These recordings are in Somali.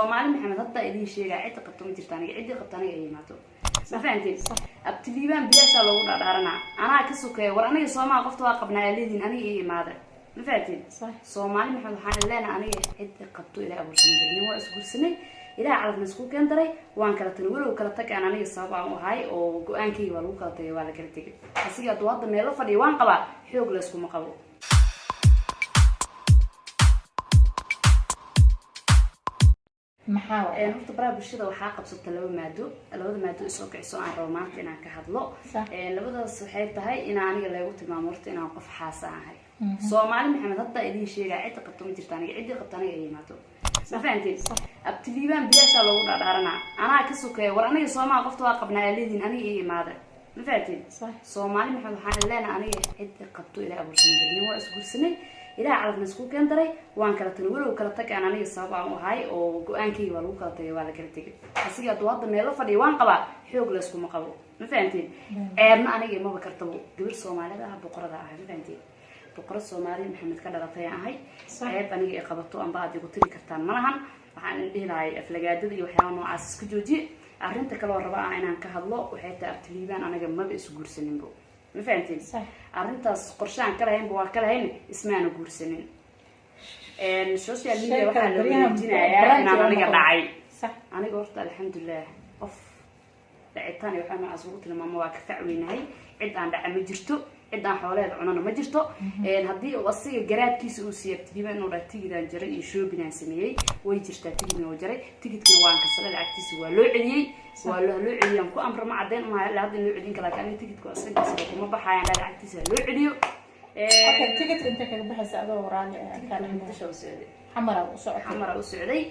Soomaali maxamed hadda idin sheegay cid qabto ma jirtaan cid qabto aniga ay imaato ma fahanteen abtiliibaan bilaasha lagu dhadhaarana anaa ka sokay war aniga Soomaali qofta waa qabnaa leedin aniga ay imaada ma fahanteen Soomaali maxamed waxaan leenahay aniga cid qabto ilaa abuursan jirnay waa isguursanay ilaa calafna isku keendaray waan kala tan walow kala tag aan aniga sabab aan u ahay oo go'aankayga waa lagu kala tagay waa la kala tagay asiga hadda meel la fadhiyo waan qabaa xoog la isku ma qabo maxaa horta baraha bulshada waxaa qabsatay labada maado isoo kiciso aan rabo maanta inaan ka hadlo labadaas waxay tahay in aniga lagu tilmaamo horta inaan qof xaas ahay Soomaali maxamed hadda idin sheegay cid qabto ma jirtaan cid qabto aniga ay imaato ma fahanteen abtiliibaan bilaasha lagu dhadhaarana anaa ka sokay war aniga Soomaali qofta waa qabnaa leedin aniga ay imaada ma fahanteen Soomaali maxamed waxaan leenahay aniga cid qabto ilaa abuursan jirnay waa isguursanay ilaa calafna isku keendaray waan kala tan walow kala tag aan aniga sabab aan u ahay oo go'aankayga waa lagu kala tagay waa la kala tagay asiga hadda meel la fadhiyo waan qabaa xoog la isku ma qabo ma fahanteen ceebna aniga ma kartabo gabar Soomaalida ah boqorada ah ma fahanteen boqorada Soomaali maxamed ka dhalatay ahay ceeb aniga ay qabato aan baad igu tiri kartaan malahan waxaan dhihilahay aflagaadada iyo waxyaabo noocaas iska joojiye arrinta kale oo rabaa inaan ka hadlo waxay tahay abtiliibaan aniga ma isguursaninbo ما فهمتين أرنتاس قرشان كله هين بوا كله هين اسمه نقولسنين السوشيال ميديا وحنا لوجينا يا أنا نقدعي أنا قلت الحمد لله أوف لعتاني وحنا أزوجت لما ما وقفت عويناي عد عن دعم جرتو عد عن حوالي عننا ما جرتو هدي وصي جراد كيس وسيب تجيب إنه رتيجي ده جري يشوف بنا سميه ويجرت تيجي من وجري تيجي تكون كسر العكس ولو عليه ولو عليه أمكو أمر ما عدين ما لهذا اللي علين كلا كان تيجي تكون أصلا كسر ما بحيان لا العكس لو عليه تيجي أنت كبحث هذا وراني كان منتشر سعودي حمراء وسعودي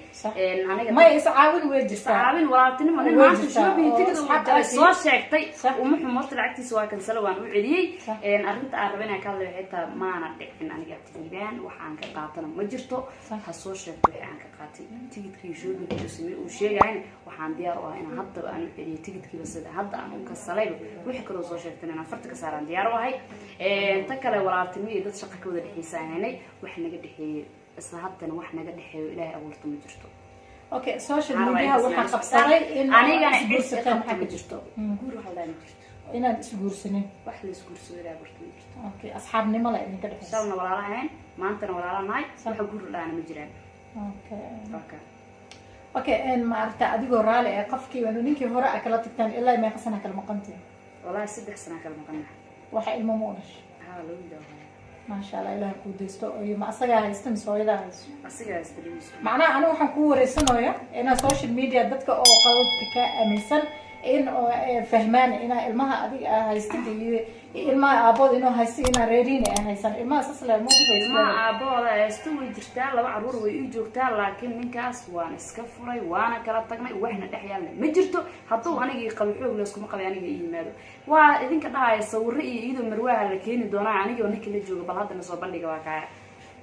أنا ما يسعاون ويجي سعاون ولكن ما نشوف بيتكلم صار شيء ومحمد العكس سواء كان سلوان وعلي أرنت أربعين كله حتى ما نقدر إن أنا جبت تجيبان وحنا كقاطنا مجرته حصور شيء وحنا كقاطي تيجي تشوف بتسمي وشيء يعني وحنا ديار وهنا حتى أنا اللي تيجي بس هذا أنا كسليب وحكروا صور شيء أنا فرت كسر عن ديار وهاي تكلا ولكن إذا شقك وده الحسان هنا وحنا قد حي إصلاحاتنا وإحنا قد حيو إلهي أولت مجرته. أوكي سوشيال ميديا وحنا قبصري إن أنا جانا حس كم حاجة مجرته. قولوا حلا مجرته. إنا سجور سنين. وإحنا سجور سوي إلهي أولت مجرته. أوكي أصحابنا ما لقينا كده حس. سونا ولا راهين ما أنتنا ولا راهين وحقول لا أنا مجران. أوكي إن ما أرتاح أدي قرالة قفكي ونونيكي هراء أكلات التاني إلا ما يقصنا كلمة قنتي. والله سد حسنا كلمة قنة. وحق الممونش. هالو ده. ما شاء الله إله كوديستو ما أصلا هيستم سويدا أصلا هيستم معناه أنا وحنكون رسنويا إن السوشيال ميديا دتك أو قلت كأمثال إن فهمان إن المها أدي هيستدي المها أبود إنه هيستي إن ريدين هيسن المها أصلا مو بده المها أبود هيستوي جرتال لو عرور ويجوكتال لكن من كاس وأنا سكفري وأنا كلا تجمع وإحنا دحيان مجرته حطوا أنا جي قبل لسكم قبل أنا جي ماله وإذن كده يصوري إيده مروها لكن دونا أنا جي ونك اللي جوا بلاد النصاب اللي جوا كا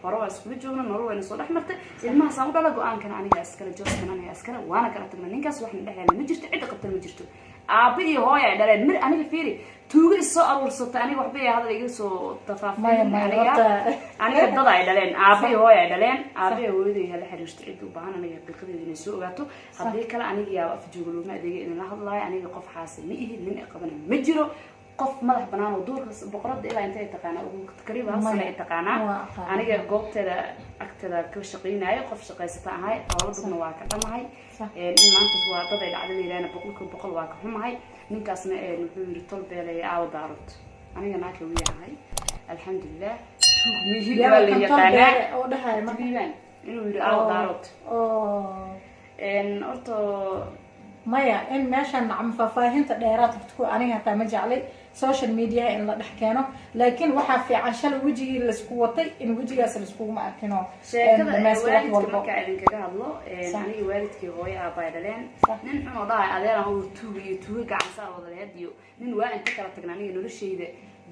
هروح أسكول جونا نروح نصور أحمر المها صامد على جوان كان أنا أسكر جوز كان أنا أسكر وأنا كلا تجمع من كاس وإحنا دحيان مجرته عدة قبل مجرته أبي هو يعني مر أنا بفيري توجي الصقر والصوت أنا وحبي هذا يجي صوت تفاهم أنا كده ضايع دلين أبي هو يعني دلين أبي هو يدي هلا حرشت عدو بعنا أنا بقدر إني سوق جاتو هذي كلا أنا جي في جوجل ما أدري إن الله الله أنا قف حاسب مئة من قبل مجرو قف ملح بنان ودور بقرد إلى أنت تقانا وتقريبا هصل تقانا أنا جي قبت هذا أكتر كل شقين هاي قف شقي ستة هاي أولد من واقع ما هاي إن ما أنت سوا ضايع عدل اللي أنا بقول واقع هم هاي من كاسنا نقول طلب لي عاود عرض أنا جناك ويا هاي الحمد لله شوف ميجي ولا يقانا أو ده هاي ما بيبان إنه عاود عرض إن أرتو مايا إن ماشان عم ففاهمت دائرات بتكون أنا هتا مجي علي سوشيال ميديا إن لا نحكينه لكن وحى في عشان وجهي السكوتي إن وجهي السكوت ما أكينه الناس والدك ما كعلن كجاه الله أنا والدك هو يا أبا دلين نحن وضاع علينا هو توي عن صار وضع الهديو من وين تكرر تجنانية نور الشيء ده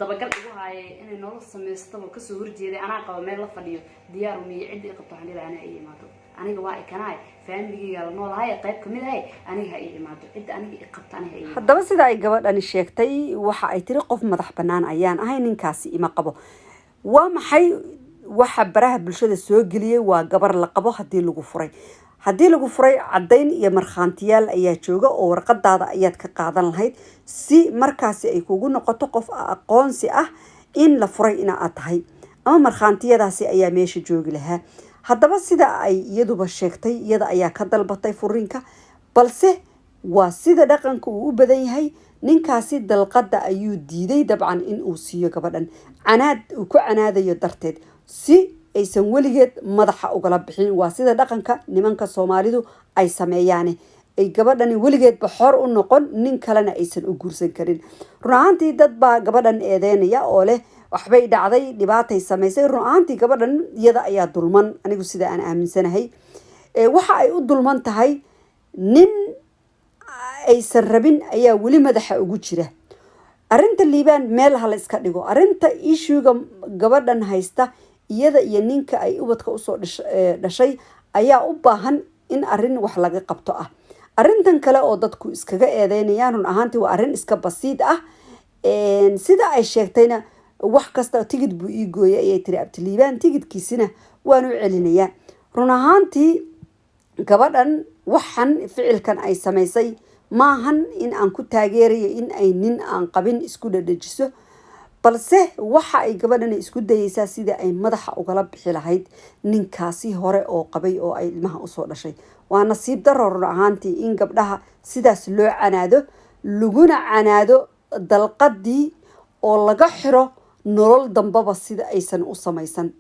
دبقل هاي إن نور السماء كسور جدي أنا قوي ما لفظيه ديار ومي عدي قطع عندي أنا أي ماتو أنا جواي كناي فاميلي قال نول هاي قيب كمل هاي أنا هاي ماتو عد أنا قطع أنا هاي haddaba sida ay gabadhani sheegtay waxa ay tiri qof madax banaan ayaan ahay ninkaasi ima qabo waa maxay waxa baraha bulshada soo galiyay waa gabar la qabo hadii lagu furay haddii lagu furay caddayn iyo markhaantiyaal ayaa jooga oo warqadaada ayaad ka qaadan lahayd si markaasi ay kugu noqoto qof aqoonsi ah in la furay ina aad tahay ama markhaantiyadaasi ayaa meesha joogi lahaa haddaba sida ay iyaduba sheegtay iyada ayaa ka dalbatay furiinka balse waa sida dhaqanka uu u badan yahay ninkaasi dalqada ayuu diiday dabcan in uu siiyo gabadhan canaad uu ku canaadayo darteed si aysan weligeed madaxa ugala bixin waa sida dhaqanka nimanka Soomaalidu ay sameeyaan ay gabadhani weligeedba xor u noqon nin kalena aysan u guursan karin runaantii dad baa gabadhan eedeynaya oo leh waxbay dhacday dhibaatay sameysay runaantii gabadhan iyada ayaa dulman anigu sida aan aaminsanahay waxa ay u dulman tahay nin aysan rabin ayaa weli madaxa ugu jira arinta liibaan meel hala iska dhigo arinta issue-ga gabadhan haysta iyada iyo ninka ay ubadka usoo dhashay ayaa u baahan in arin wax laga qabto ah arintan kale oo dadku iskaga eedeynayaan run ahaantii waa arin iska basiid ah sida ay sheegtayna wax kasta tigid buu ii gooyay ayay tiri abtiliibaan tigidkiisina waanu celinayaa run ahaantii gabadhan waxan ficilkan ay sameysay maahan in aan ku taageerayo in ay nin aan qabin isku dhadhajiso balse waxa ay gabadhan isku dayaysaa sida ay madaxa ugala bixi lahayd ninkaasi hore oo qabay oo ay ilmaha usoo dhashay waa nasiib darro run ahaantii in gabdhaha sidaas loo canaado laguna canaado dalqadii oo laga xiro nolol dambaba sida aysan u samaysan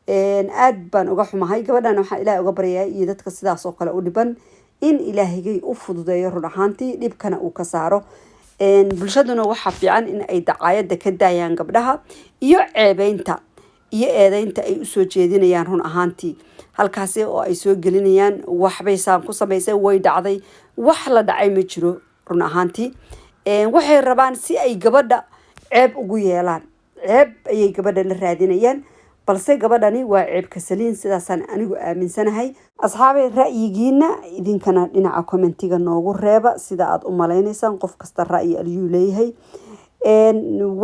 aad baan uga xumahay gabadhan waxaan ilaahay uga baryayaa iyo dadka sidaas oo kale u dhiban in ilaahigay u fududeeyo run ahaantii dhibkana uu ka saaro bulshaduna waxa fiican in ay dacaayada ka daayaan gabdhaha iyo ceebeynta iyo eedeynta ay u soo jeedinayaan run ahaantii halkaasi oo ay soo gelinayaan waxbay saan ku sameysay way dhacday wax la dhacay ma jiro run ahaantii waxay rabaan si ay gabadha ceeb ugu yeelaan ceeb ayay gabadha la raadinayaan balse gabadhani waa ceeb ka saliin sidaasaan anigu aaminsanahay asxaabay ra'yigiina idinkana dhinaca commentiga noogu reeba sida aad u maleynaysaan qof kasta ra'yi ayuu leeyahay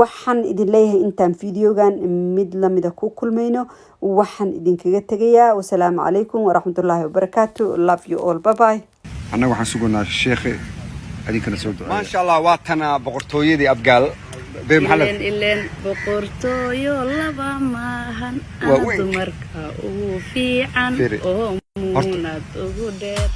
waxaan idin leeyahay intaan fiidiyogan mid lamida ku kulmayno waxaan idinkaga tegayaa wasalaamu calaykum waraxmatullaahi wabarakaatu love you all bye bye annaga waxaan sugnaa sheekhe adinkana soo duceeyo maasha Allah waa tana boqortooyadii abgaal bee maxalad ileen boqortooyo laba maahan dumarka ugu fiican oo muunad ugu dheer